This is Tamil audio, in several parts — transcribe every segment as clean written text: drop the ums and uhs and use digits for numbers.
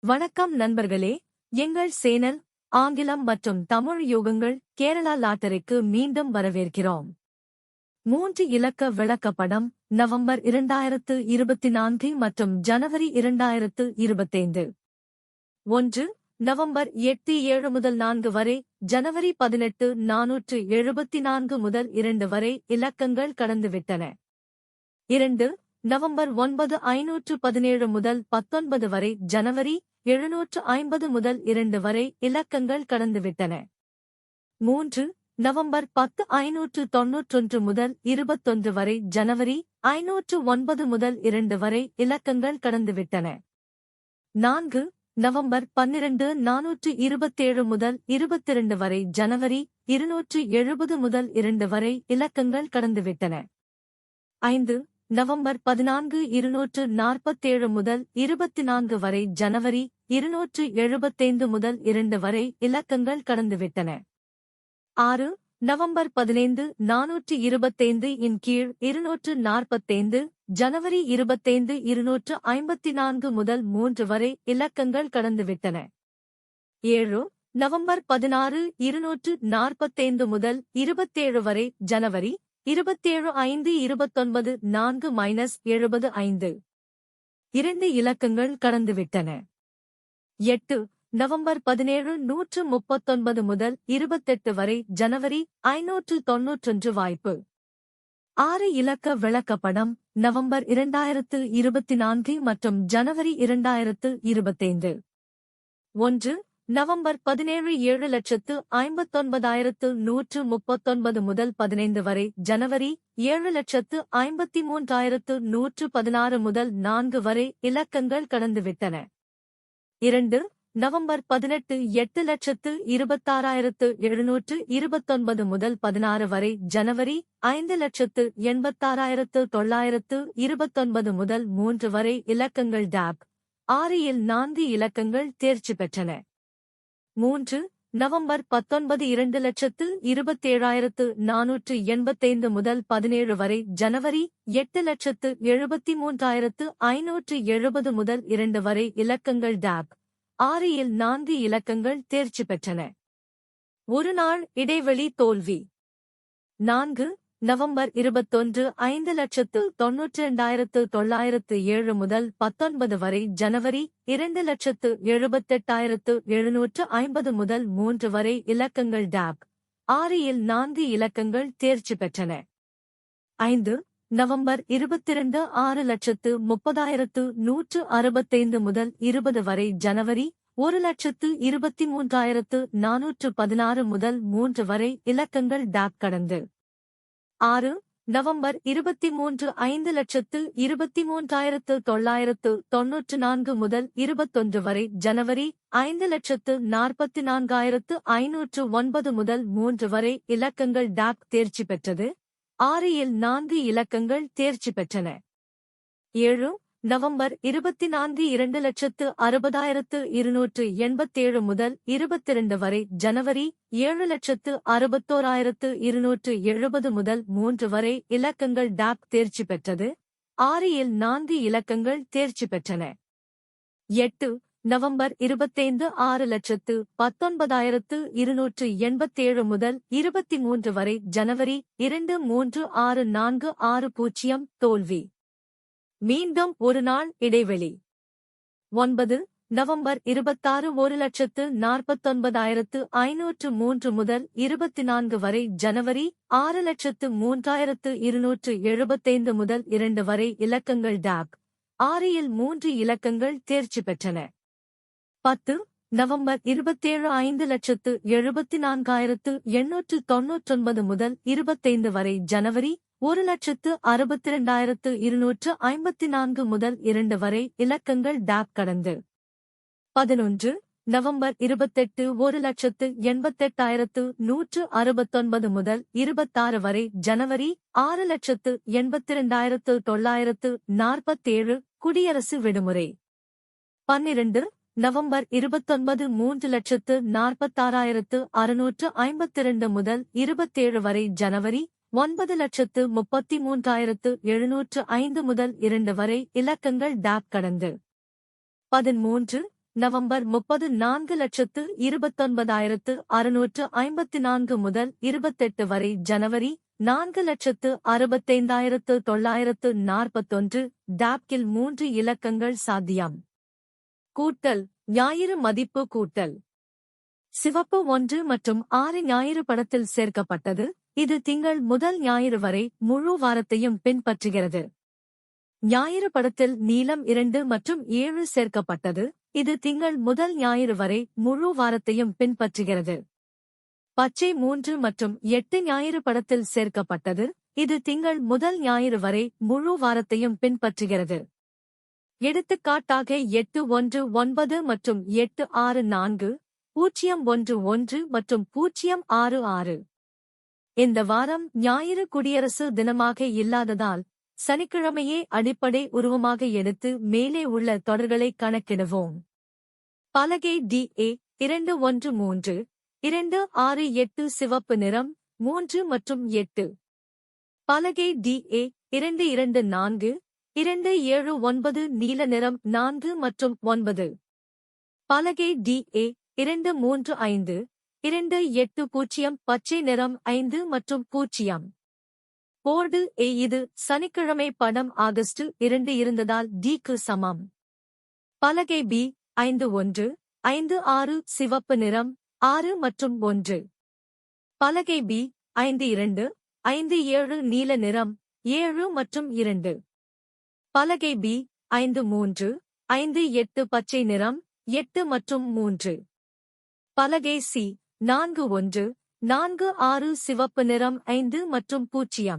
வணக்கம் நண்பர்களே, எங்கள் சேனல் ஆங்கிலம் மற்றும் தமிழ் யோகங்கள் கேரளா லாட்டரிக்கு மீண்டும் வரவேற்கிறோம். 3 இலக்க விளக்கப்படம் நவம்பர் 2024 மற்றும் ஜனவரி 2025. 1. நவம்பர் 8-7 முதல் 4 வரை, ஜனவரி 18 474 முதல் 2 வரை இலக்கங்கள் கடந்துவிட்டன. 2. நவம்பர் 9 517 முதல் 19 வரை, ஜனவரி 750 முதல் 2 வரை இலக்கங்கள் கடந்துவிட்டன. 3. நவம்பர் 10 591 முதல் 21 வரை, ஜனவரி 509 முதல் 2 வரை இலக்கங்கள் கடந்துவிட்டன. 4. நவம்பர் 12 427 முதல் 22 வரை, ஜனவரி 270 முதல் 2 வரை இலக்கங்கள் கடந்துவிட்டன. 5. நவம்பர் 14 247 முதல் 24 வரை, ஜனவரி 275 முதல் 2 வரை இலக்கங்கள் கடந்துவிட்டன. 6. நவம்பர் 15 425 இன் கீழ் 245, ஜனவரி 25 254 முதல் 3 வரை இலக்கங்கள் கடந்துவிட்டன. 7. நவம்பர் 16 245 முதல் 27 வரை, ஜனவரி 27 5 29 4-75. 2 இலக்கங்கள் கடந்துவிட்டன. 8. நவம்பர் 17 139 முதல் 28 வரை, ஜனவரி 591 வாய்ப்பு. 6 இலக்க விளக்கப்படம் நவம்பர் 2024 மற்றும் ஜனவரி 2025. 1. நவம்பர் 17 7,59,139 முதல் 15 வரை, ஜனவரி 7,53,116 முதல் 4 வரை இலக்கங்கள் கடந்துவிட்டன. 2. நவம்பர் 18 8,26,729 முதல் 16 வரை, ஜனவரி 5,86,929 முதல் 3 வரை இலக்கங்கள் டாப் 6 இல் 4 இலக்கங்கள் தேர்ச்சி பெற்றன. 3. நவம்பர் 19 2,27,485 முதல் 17 வரை, ஜனவரி 8,73,570 முதல் 2 வரை இலக்கங்கள் டாப் 6 இல் 4 இலக்கங்கள் தேர்ச்சி பெற்றன. ஒரு நாள் இடைவெளி தோல்வி. 4. நவம்பர் 21 5,92,907 முதல் 19 வரை, ஜனவரி 2,78,750 முதல் 3 வரை இலக்கங்கள் டாப் 6 இல் 4 இலக்கங்கள் தேர்ச்சி பெற்றன. 5. நவம்பர் 22 6,30,165 முதல் 20 வரை, ஜனவரி 1,23,416 முதல் 3 வரை இலக்கங்கள் டாப் கடந்து. 6. நவம்பர் 23 5,23,994 முதல் 21 வரை, ஜனவரி 5,44,509 முதல் 3 வரை இலக்கங்கள் டாப் தேர்ச்சி பெற்றது. 6 இல் 4 இலக்கங்கள் தேர்ச்சி பெற்றன. 7. நவம்பர் 24 2,60,287 முதல் 22 வரை, ஜனவரி 7,61,270 முதல் 3 வரை இலக்கங்கள் டாப் தேர்ச்சி பெற்றது. 6 இல் 4 இலக்கங்கள் தேர்ச்சி பெற்றன. 8. நவம்பர் 25 6,19,287 முதல் 23 வரை, ஜனவரி 2,3,6,4,6,0 தோல்வி. மீண்டும் ஒரு நாள் இடைவெளி. 9. நவம்பர் 26 1,49,503 முதல் 24 வரை, ஜனவரி 6,03,275 முதல் 2 வரை இலக்கங்கள் டாப் 6 இல் 3 இலக்கங்கள் தேர்ச்சி பெற்றன. 10. நவம்பர் 27 5,74,899 முதல் 25 வரை, ஜனவரி 1,62,254 முதல் 2 வரை இலக்கங்கள் டாப் கடந்து. 11. நவம்பர் 28 1,88,169 முதல் 26 வரை, ஜனவரி 6,82,947 குடியரசு விடுமுறை. 12. நவம்பர் 29 3,46,652 முதல் 27 வரை, ஜனவரி 9,33,705 முதல் 2 வரை இலக்கங்கள் டாப் கடந்து. 13. நவம்பர் 30 4,29,654 முதல் 28 வரை ஜனவரி 4,65,941 டாப்கில் 3 இலக்கங்கள் சாத்தியம். கூட்டல் ஞாயிறு மதிப்பு கூட்டல் சிவப்பு 1 மற்றும் 6 ஞாயிறு படத்தில் சேர்க்கப்பட்டது. இது திங்கள் முதல் ஞாயிறு வரை முழு வாரத்தையும் பின்பற்றுகிறது. ஞாயிறு படத்தில் நீலம் 2 மற்றும் 7 சேர்க்கப்பட்டது. இது திங்கள் முதல் ஞாயிறு வரை முழு வாரத்தையும் பின்பற்றுகிறது. பச்சை 3 மற்றும் 8 ஞாயிறு படத்தில் சேர்க்கப்பட்டது. இது திங்கள் முதல் ஞாயிறு வரை முழு வாரத்தையும் பின்பற்றுகிறது. எடுத்துக்காட்டாக 819 மற்றும் 864, 011 மற்றும் 066. இந்த வாரம் ஞாயிறு குடியரசு தினமாக இல்லாததால் சனிக்கிழமையே அடிப்படை உருவமாக எடுத்து மேலே உள்ள தொடர்களை கணக்கிடுவோம். பலகை DA 213, 268 சிவப்பு நிறம் 3 மற்றும் 8. பலகை DA 224, 279 நீல நிறம் 4 மற்றும் 9. பலகை DA 235, 280 பச்சை நிறம் 5 மற்றும் 0. போர்டு A இது சனிக்கிழமை படம் ஆகஸ்ட் 2 இருந்ததால் Dக்கு சமம். பலகை B 51, 56 சிவப்பு நிறம் 6 மற்றும் 1. பலகை B 52, 57 நீல நிறம் 7 மற்றும் 2. பலகை B 53, 58 பச்சை நிறம் 8 மற்றும் 3. பலகை C 41, 46 சிவப்பு நிறம் 5 மற்றும் 0.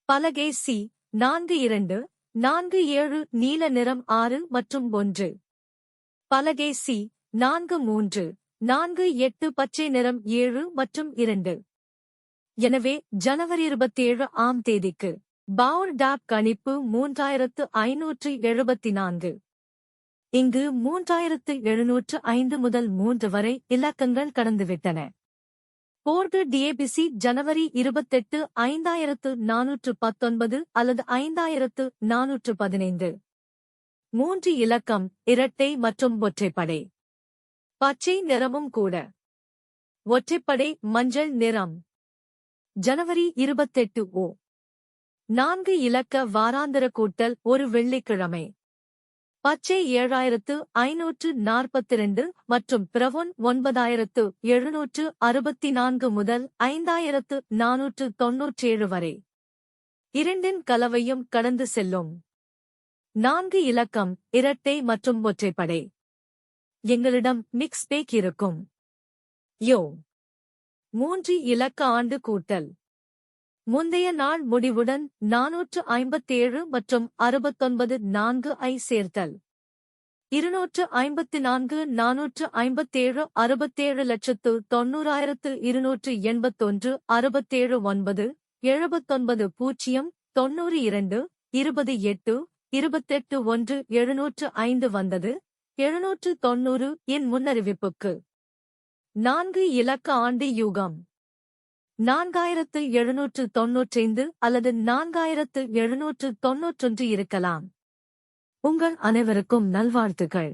பலகை C 42, 47 நீல நிறம் 6 மற்றும் 1. பலகை C 43, 48 பச்சை நிறம் 7 மற்றும் 2. எனவே ஜனவரி 27 ஆம் தேதிக்கு பவுர் டாப் கணிப்பு 3574. இங்கு 3705 முதல் 3 வரை இலக்கங்கள் கடந்துவிட்டன. போர்டு DABC ஜனவரி 28 5419 அல்லது 5415. 3 இலக்கம் இரட்டை மற்றும் ஒற்றைப்படை. பச்சை நிறமும் கூட. ஒற்றைப்படை மஞ்சள் நிறம். ஜனவரி 28 O. 4 இலக்க வாராந்திர கூட்டல் ஒரு வெள்ளிக்கிழமை. பச்சை 7542 மற்றும் பிரவுன் 9764 முதல் 5497 வரை. இரண்டின் கலவையும் கடந்து செல்லும். 4 இலக்கம் இரட்டை மற்றும் ஒற்றைப்படை. எங்களிடம் மிக்ஸ் பேக் இருக்கும். 3 இலக்க ஆண்டு கூட்டல். முந்தைய நாள் முடிவுடன் 457 மற்றும் 69 4 ஐ சேர்த்தல். 254 457 67,90,281 67 9 79 0 92 28 28 1 705 வந்தது. 790 இன் முன்னறிவிப்புக்கு. 4 இலக்க ஆண்டு யூகம். 4795 அல்லது 4791 இருக்கலாம். உங்கள் அனைவருக்கும் நல்வாழ்த்துக்கள்.